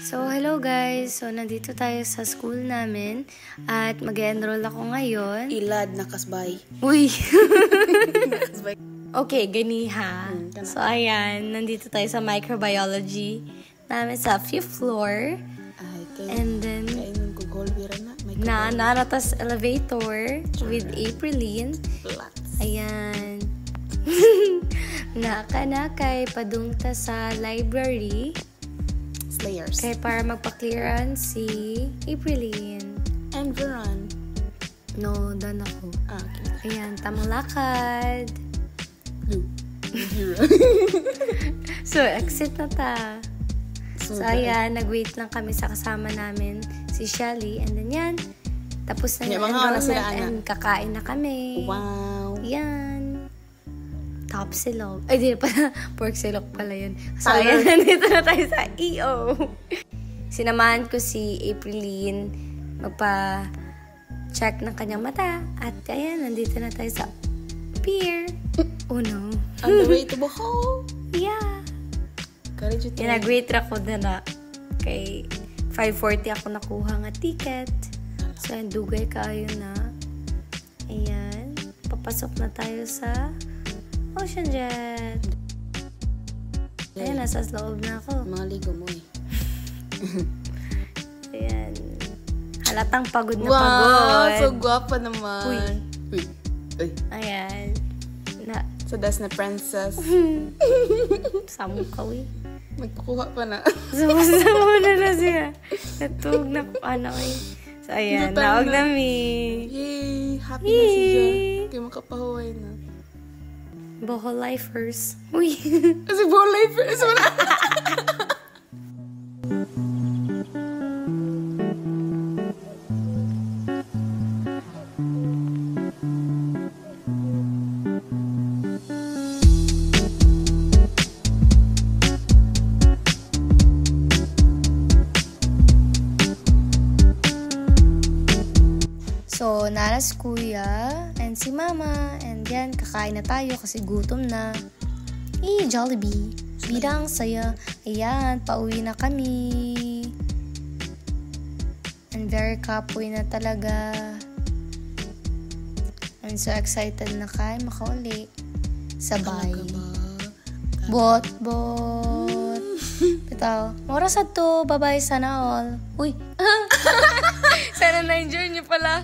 So, hello guys. So, nandito tayo sa school namin at mag-enroll ako ngayon. Ilad na kasbay. Uy! Okay, ganiha. So, ayan. Nandito tayo sa microbiology namin sa 5th floor. And then, naratas elevator with Aprilline. Ayan. Nakanakay padungta sa library. Slayers. Kaya para magpa-clearance si Aprilline. And Veron. No, done ako. Okay. Ayan, tamang lakad. So, exit na ta. So, ayan, nag-wait lang kami sa kasama namin, si Shelly. And then yan, tapos na yung enrollment and kakain na kami. Wow. Yan. Top silog. Ay, di pala. Pork silog pala yun. So, ayan, nandito na tayo sa EO. Sinamahan ko si Aprilline magpa-check ng kanyang mata. At ayan, nandito na tayo sa pier. Oh no. On the way to Bohol. Yeah. Nag-wait ako na kay 5:40 ako nakuha nga ticket. So, ayan, dugay kayo na. Ayan. Papasok na tayo sa Ocean Jet. Ayan, nasa loob na ako. Mga ligo mo eh. Ayan. Halatang pagod na wow, pagod. Wow, so gwapa naman. Uy. Ayan. So, that's na princess. Samukaw eh. Magpakuha pa na. Sama na siya. Natug na ko eh. So, ayan. Naog na mi. Yay! Happy na siya. Kaya makapahuway na. Bohol Lifers. Uy. Kasi Bohol Lifers. Wala. So, naras kuya and si mama. And yan, kakain na tayo kasi gutom na. Jollibee. Bidang saya. Ayan, pauwi na kami. And very kapoy na talaga. I'm so excited na kayo makauli. Sabay. Bot. Bitaw. Oras at to. Bye-bye. Sana all. Uy. Sana na-enjoy niyo pala.